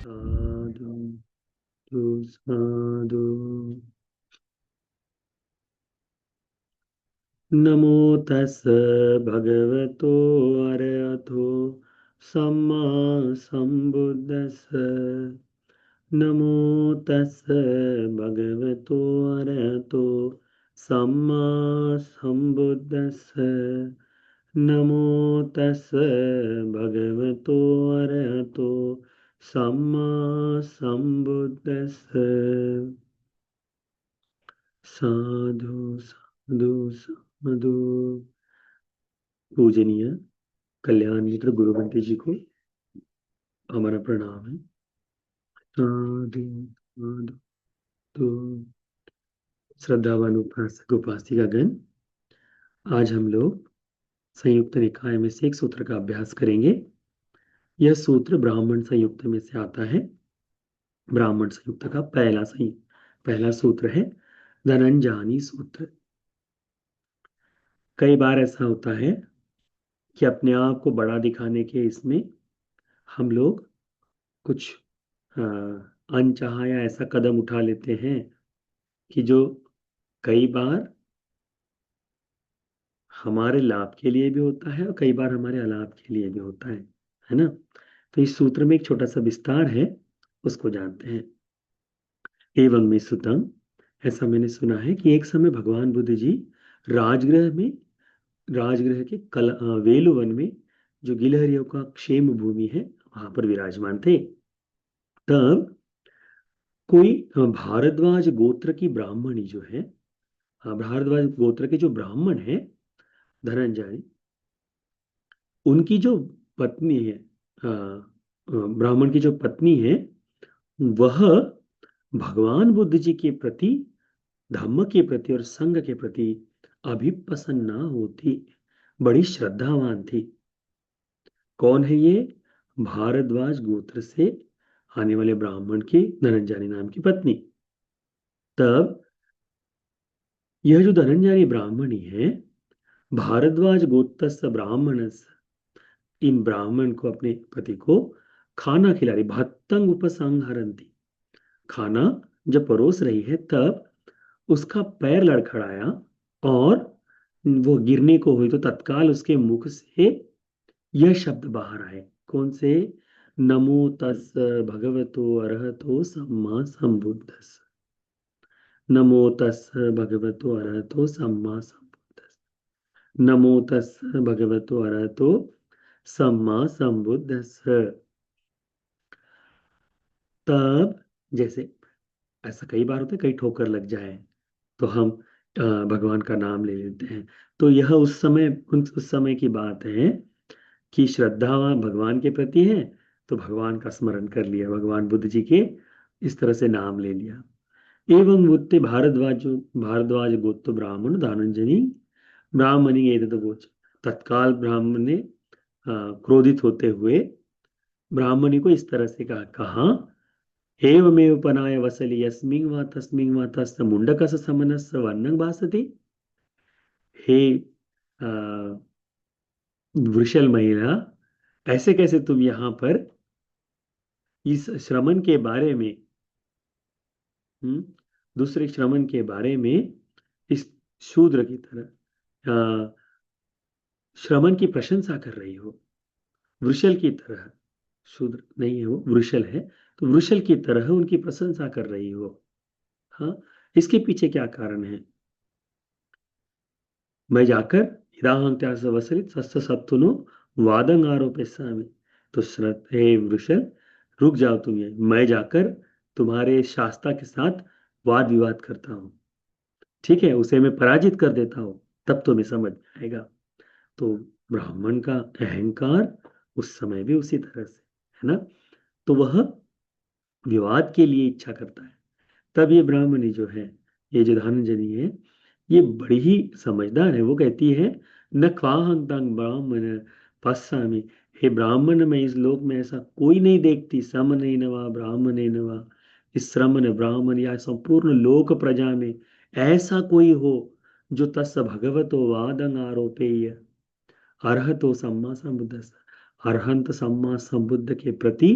साधु साधु। नमो तस् भगवतो अरहतो सम्मा सम्बुद्धस्स। नमो तस् भगवतो अरहतो सम्मा सम्बुद्धस्स। नमो तस् भगवतो अरहतो सम्मा सम्बुद्धस्स। साधु साधु साधु। पूजनीय कल्याण मित्र गुरुवंती जी को हमारा प्रणाम है। साधु साधु। तो श्रद्धावान उपासक उपासिकागण, आज हम लोग संयुक्त निकाय में से एक सूत्र का अभ्यास करेंगे। यह सूत्र ब्राह्मण संयुक्त में से आता है। ब्राह्मण संयुक्त का पहला सूत्र है धनंजानी सूत्र। कई बार ऐसा होता है कि अपने आप को बड़ा दिखाने के इसमें हम लोग कुछ अनचाहा या ऐसा कदम उठा लेते हैं कि जो कई बार हमारे लाभ के लिए भी होता है और कई बार हमारे अलाभ के लिए भी होता है ना। तो इस सूत्र में एक छोटा सा विस्तार है, उसको जानते हैं। एवं में सुतम, ऐसा मैंने सुना है कि एक समय भगवान बुद्ध जी राजगृह के वेलुवन में, जो गिलहरियों का क्षेम भूमि है, वहां पर विराजमान थे। तब कोई भारद्वाज गोत्र की ब्राह्मणी जो है, भारद्वाज गोत्र के जो ब्राह्मण है धनंजय, उनकी जो पत्नी है, ब्राह्मण की जो पत्नी है, वह भगवान बुद्ध जी के प्रति, धम्म के प्रति और संघ के प्रति अभिप्रसन्न होती, बड़ी श्रद्धावान थी। कौन है ये? भारद्वाज गोत्र से आने वाले ब्राह्मण की धनंजय नाम की पत्नी। तब यह जो धनंजय ब्राह्मणी है, भारद्वाज गोत्रस्थ ब्राह्मणस, इन ब्राह्मण को, अपने पति को खाना खिला रही, भत्तंग उपसंहरंती, खाना जब परोस रही है तब उसका पैर लड़खड़ाया और वो गिरने को हुई, तो तत्काल उसके मुख से यह शब्द बाहर आए। कौन से? नमो तस् भगवतो अरहतो सम्मा संबुद्धस्स। नमो तस् भगवतो अरहतो सम्मा संबुद्धस्स। नमो तस् भगवतो अरहतो सम्मा संबुद्धस्स। तब जैसे ऐसा कई बार होता है, कई ठोकर लग जाए तो हम भगवान का नाम ले लेते हैं। तो यह उस समय की बात है कि श्रद्धा भगवान के प्रति है, तो भगवान का स्मरण कर लिया, भगवान बुद्ध जी के इस तरह से नाम ले लिया। एवं वुत्ते भारद्वाज गोत्र ब्राह्मण दानंजनी ब्राह्मणी एतद वोच। तत्काल ब्राह्मण ने क्रोधित होते हुए ब्राह्मणी को इस तरह से कहा, एवमेव पनाय वसलि यस्मिन् वा तस्मिन् वा तस्य मुंडकस्य समनस्य वर्णं भासते। हे वृषल महिला, ऐसे कैसे तुम यहाँ पर इस श्रमण के बारे में, दूसरे श्रमण के बारे में, इस शूद्र की तरह श्रमण की प्रशंसा कर रही हो? वृषल की तरह, शूद्र नहीं है वो, वृषल है, तो वृषल की तरह उनकी प्रशंसा कर रही हो। हाँ, इसके पीछे क्या कारण है? मैं जाकर इदाहंत्यास वसरित सस्त सप्तुनो वादंग आरोपेस्यामि। तो हे वृषल, रुक जाओ तुम, ये मैं जाकर तुम्हारे शास्ता के साथ वाद विवाद करता हूँ, ठीक है, उसे मैं पराजित कर देता हूँ, तब तुम्हें समझ में आएगा। तो ब्राह्मण का अहंकार उस समय भी उसी तरह से है ना, तो वह विवाद के लिए इच्छा करता है। तब ये ब्राह्मणी जो है, ये जो धनंजनी है, ये बड़ी ही समझदार है। वो कहती है, न क्वाहं तंग ब्राह्मण पश्यामि। हे ब्राह्मण, मैं इस लोक में ऐसा कोई नहीं देखती, सम नहीं नवा ब्राह्मण नवा, इस श्रमण ब्राह्मण या संपूर्ण लोक प्रजा में ऐसा कोई हो जो तस् भगवतो वादं आरोपेय अरहतो सम्मा संबुद्ध, अरहंत सम्मा संबुद्ध के प्रति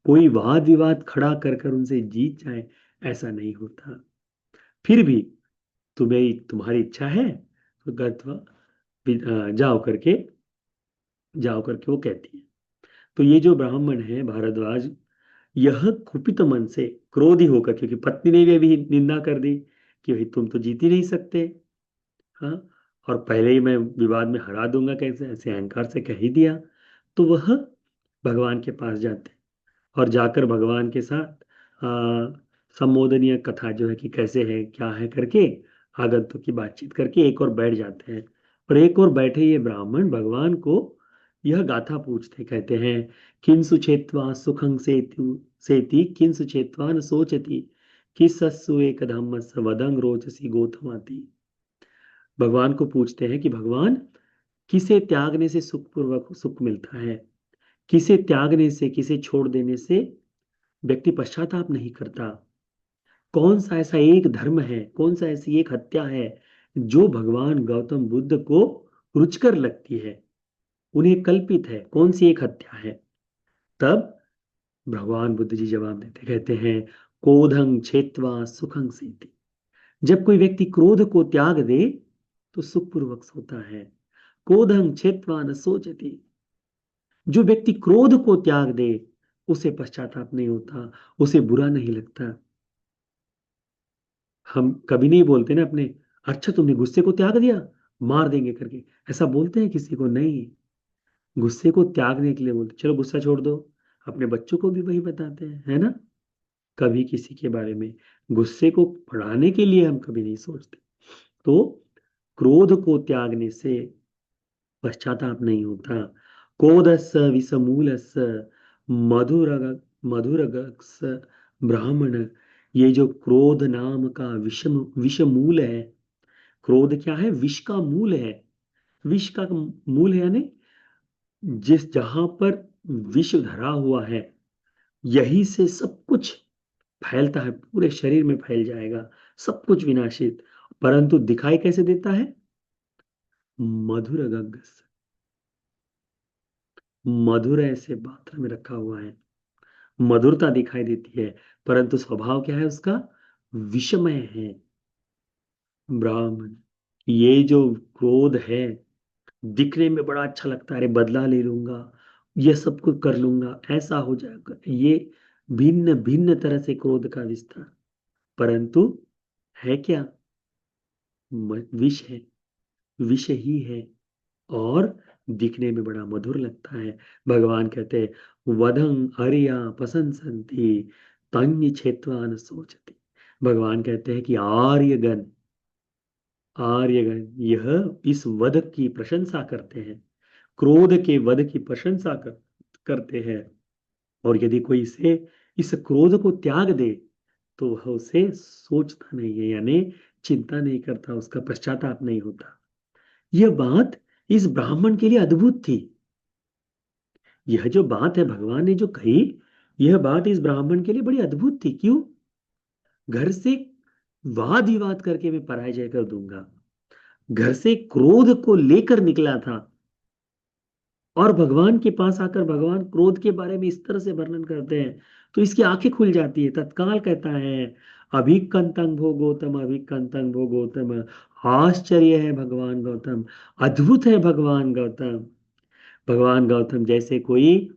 कोई वाद विवाद खड़ा कर कर उनसे जीत जाए, ऐसा नहीं होता। फिर भी तुम्हारी इच्छा है तो गत्वा जाओ करके वो कहती है। तो ये जो ब्राह्मण है भारद्वाज, यह कुपित मन से, क्रोधी होकर, क्योंकि पत्नी ने भी अभी निंदा कर दी कि भाई तुम तो जीत ही नहीं सकते, हाँ, और पहले ही मैं विवाद में हरा दूंगा, कैसे, ऐसे अहंकार से कह ही दिया। तो वह भगवान के पास जाते हैं और जाकर भगवान के साथ संबोधनीय कथा जो है कि कैसे है क्या है करके, आगंतुक की बातचीत करके एक और बैठ जाते हैं। और एक और बैठे ये ब्राह्मण भगवान को यह गाथा पूछते, कहते हैं, किंसु छेत्वा सुखं सेति किंसु छेत्वा न सोचति, किसस्सु एक धम्मस वदं रोचसी गोतमाति। भगवान को पूछते हैं कि भगवान, किसे त्यागने से सुखपूर्वक सुख मिलता है, किसे त्यागने से, किसे छोड़ देने से व्यक्ति पश्चाताप नहीं करता, कौन सा ऐसा एक धर्म है, कौन सा ऐसी एक हत्या है जो भगवान गौतम बुद्ध को रुचकर लगती है, उन्हें कल्पित है, कौन सी एक हत्या है। तब भगवान बुद्ध जी जवाब देते, कहते हैं, क्रोधं छेत्वा सुखं सेति। जब कोई व्यक्ति क्रोध को त्याग दे तो सुखपूर्वक सोता है। क्रोधं छेत्वा न सोचति। जो व्यक्ति क्रोध को त्याग दे उसे पश्चाताप नहीं होता, उसे बुरा नहीं लगता। हम कभी नहीं बोलते ना अपने, अच्छा तुमने गुस्से को त्याग दिया, मार देंगे करके, ऐसा बोलते हैं किसी को? नहीं। गुस्से को त्यागने के लिए बोलते, चलो गुस्सा छोड़ दो। अपने बच्चों को भी वही बताते हैं, है ना? कभी किसी के बारे में गुस्से को बढ़ाने के लिए हम कभी नहीं सोचते। तो क्रोध को त्यागने से पश्चाताप नहीं होता। क्रोधस्य विषमूलस्य मधुर मधुरगस्य ब्राह्मण। ये जो क्रोध नाम का विष मूल है, क्रोध क्या है? विष का मूल है। विष का मूल है, यानी जिस जहां पर विष धरा हुआ है, यही से सब कुछ फैलता है, पूरे शरीर में फैल जाएगा, सब कुछ विनाशित। परंतु दिखाई कैसे देता है? मधुर गगस, मधुर ऐसे पात्र में रखा हुआ है, मधुरता दिखाई देती है, परंतु स्वभाव क्या है उसका? विषमय है। ब्राह्मण, ये जो क्रोध है, दिखने में बड़ा अच्छा लगता है, अरे बदला ले लूंगा, ये सब कुछ कर लूंगा, ऐसा हो जाएगा, ये भिन्न भिन्न तरह से क्रोध का विस्तार, परंतु है क्या? विष है, विष ही है, और दिखने में बड़ा मधुर लगता है। भगवान कहते हैं, वधं अर्या पसंसन्ति तन्य छेत्वान सोचति। भगवान कहते हैं कि आर्यगण यह इस वध की प्रशंसा करते हैं, क्रोध के वध की प्रशंसा करते हैं। और यदि कोई इसे, इस क्रोध को त्याग दे तो वह उसे सोचता नहीं है, यानी चिंता नहीं करता, उसका पश्चाताप नहीं होता। यह बात इस ब्राह्मण के लिए अद्भुत थी। यह जो बात है भगवान ने जो कही, यह बात इस ब्राह्मण के लिए बड़ी अद्भुत थी। क्यों? घर से वाद विवाद करके मैं पराजय कर दूंगा, घर से क्रोध को लेकर निकला था, और भगवान के पास आकर भगवान क्रोध के बारे में इस तरह से वर्णन करते हैं, तो इसकी आंखें खुल जाती है। तत्काल कहता है, अभिकंतं भो गौतम, अभिकंतं भो गौतम। आश्चर्य है भगवान गौतम, अद्भुत है भगवान गौतम। भगवान गौतम जैसे कोई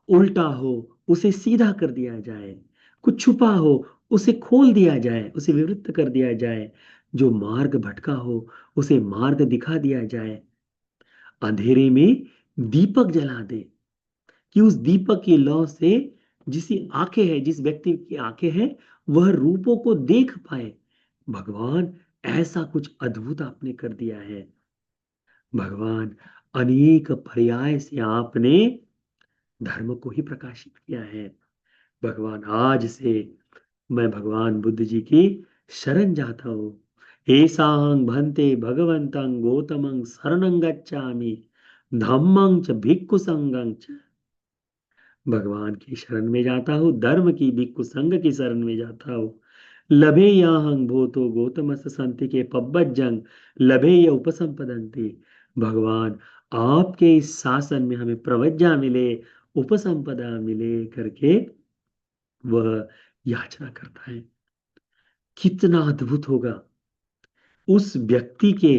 उल्टा हो उसे सीधा कर दिया जाए, कुछ छुपा हो उसे खोल दिया जाए, उसे विवृत कर दिया जाए, जो मार्ग भटका हो उसे मार्ग दिखा दिया जाए, अंधेरे में दीपक जला दे, कि उस दीपक की लौ से जिसकी आंखें हैं, जिस व्यक्ति की आंखें हैं, वह रूपों को देख पाए। भगवान, ऐसा कुछ अद्भुत आपने कर दिया है। भगवान, अनेक पर्याय से आपने धर्म को ही प्रकाशित किया है। भगवान, आज से मैं भगवान बुद्ध जी की शरण जाता हूँ। एसांग भंते भगवंतं गौतमं शरणं गच्छामि, धम्मं च भिक्खु संगं च। भगवान की शरण में जाता हूँ, धर्म की, भिक्खु संघ की शरण में जाता हूँ। लभे याहं भूतो गौतमस संति के पब्बजंग, लभे य उपसंपदंति। भगवान, आपके इस शासन में हमें प्रवज्ञा मिले उपसंपदा मिले करके वह याचना करता है। कितना अद्भुत होगा! उस व्यक्ति के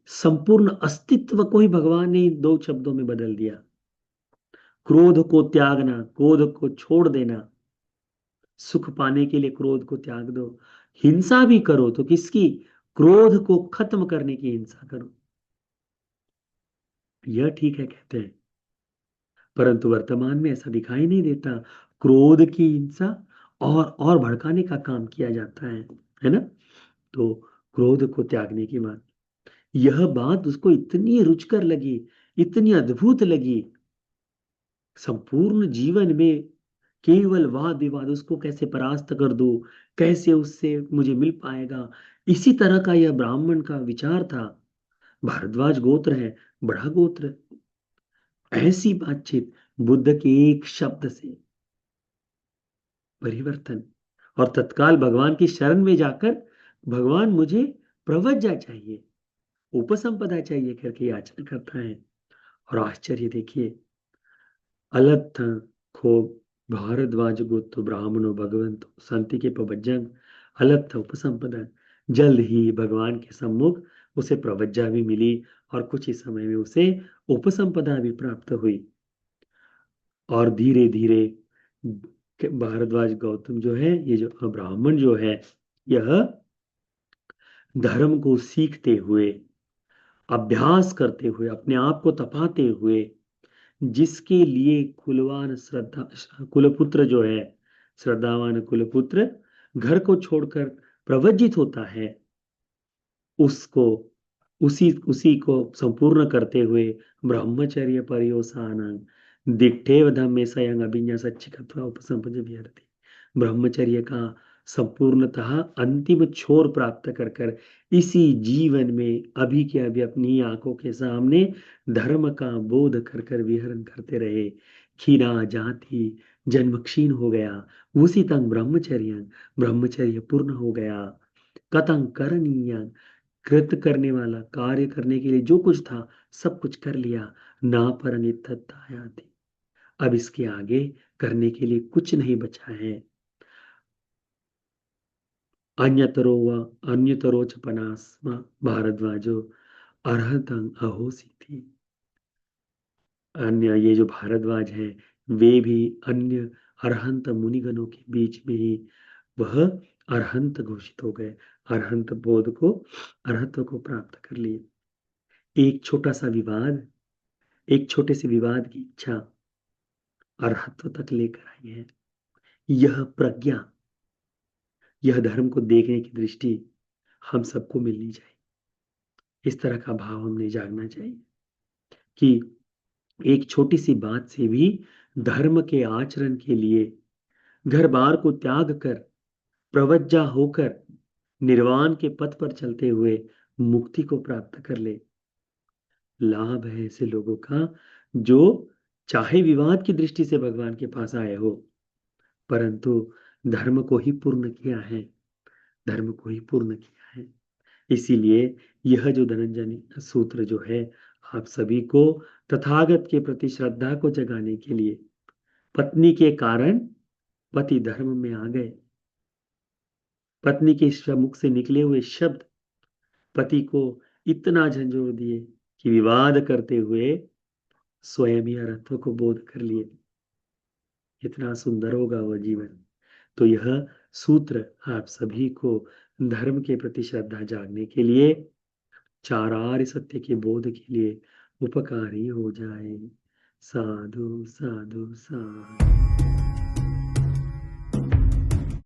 संपूर्ण अस्तित्व को ही भगवान ने इन दो शब्दों में बदल दिया। क्रोध को त्यागना, क्रोध को छोड़ देना। सुख पाने के लिए क्रोध को त्याग दो। हिंसा भी करो तो किसकी? क्रोध को खत्म करने की हिंसा करो। यह ठीक है कहते हैं, परंतु वर्तमान में ऐसा दिखाई नहीं देता। क्रोध की हिंसा और भड़काने का काम किया जाता है ना? तो क्रोध को त्यागने की बात, यह बात उसको इतनी रुचकर लगी, इतनी अद्भुत लगी। संपूर्ण जीवन में केवल वाद विवाद, उसको कैसे परास्त कर दूं, कैसे उससे मुझे मिल पाएगा, इसी तरह का यह ब्राह्मण का विचार था। भारद्वाज गोत्र है, बड़ा गोत्र। ऐसी बातचीत, बुद्ध के एक शब्द से परिवर्तन, और तत्काल भगवान की शरण में जाकर, भगवान मुझे प्रवज्जा चाहिए, उपसंपदा चाहिए करके याचना करता है। और आश्चर्य देखिए, अलथ खो भारद्वाज गोत्र ब्राह्मणो भगवंतो संति के प्रवज्जन अलथ उपसंपदा। जल्द ही भगवान के सम्मुख उसे प्रवज्जा भी मिली, और कुछ ही समय में उसे उपसंपदा भी प्राप्त हुई। और धीरे धीरे भारद्वाज गौतम जो है, ये जो ब्राह्मण जो है, यह धर्म को सीखते हुए, अभ्यास करते हुए, अपने आप को तपाते हुए, जिसके लिए कुलवान श्रद्धा कुलपुत्र जो है, श्रद्धावान कुलपुत्र घर को छोड़कर प्रवज्जित होता है, उसको उसी उसी को संपूर्ण करते हुए ब्रह्मचर्य पर्योसानंग दिट्ठेव धम्मे स्वयं अभिन्यासच्चिकत्वा उपसंपदे विहरति। ब्रह्मचर्य का संपूर्णतः अंतिम छोर प्राप्त कर कर इसी जीवन में अभी के अभी अपनी आंखों के सामने धर्म का बोध कर कर विहरण करते रहे। खीरा जाति जन्म क्षीण हो गया, उसी तंग ब्रह्मचर्य, ब्रह्मचर्य पूर्ण हो गया। कतंग करणीय, कृत करने वाला, कार्य करने के लिए जो कुछ था सब कुछ कर लिया। ना परनित्थताया थी, अब इसके आगे करने के लिए कुछ नहीं बचा है। अन्यतरो व अन्यतरोच पनास्मा भारद्वाजो अर्हतं अहोसी थी। अन्य ये जो भारद्वाज हैं, वे भी अन्य अरहंत मुनिगणों के बीच में ही वह अरहंत घोषित हो गए, अरहंत बोध को, अरहत्व को प्राप्त कर लिए। एक छोटा सा विवाद, एक छोटे से विवाद की इच्छा अरहत्व तक लेकर आई है। यह प्रज्ञा, यह धर्म को देखने की दृष्टि हम सबको मिलनी चाहिए। इस तरह का भाव हमने जागना चाहिए कि एक छोटी सी बात से भी धर्म के आचरण के लिए घर बार को त्याग कर, प्रवज्जा होकर, निर्वाण के पथ पर चलते हुए मुक्ति को प्राप्त कर ले। लाभ है ऐसे लोगों का जो चाहे विवाद की दृष्टि से भगवान के पास आए हो, परंतु धर्म को ही पूर्ण किया है, धर्म को ही पूर्ण किया है। इसीलिए यह जो धनंजय सूत्र जो है, आप सभी को तथागत के प्रति श्रद्धा को जगाने के लिए, पत्नी के कारण पति धर्म में आ गए, पत्नी के मुख से निकले हुए शब्द पति को इतना झंझोर दिए कि विवाद करते हुए स्वयं ही अरहत्व को बोध कर लिए। इतना सुंदर होगा वह जीवन। तो यह सूत्र आप सभी को धर्म के प्रति श्रद्धा जागने के लिए, चार आर्य सत्य के बोध के लिए उपकारी हो जाए। साधु साधु साधु।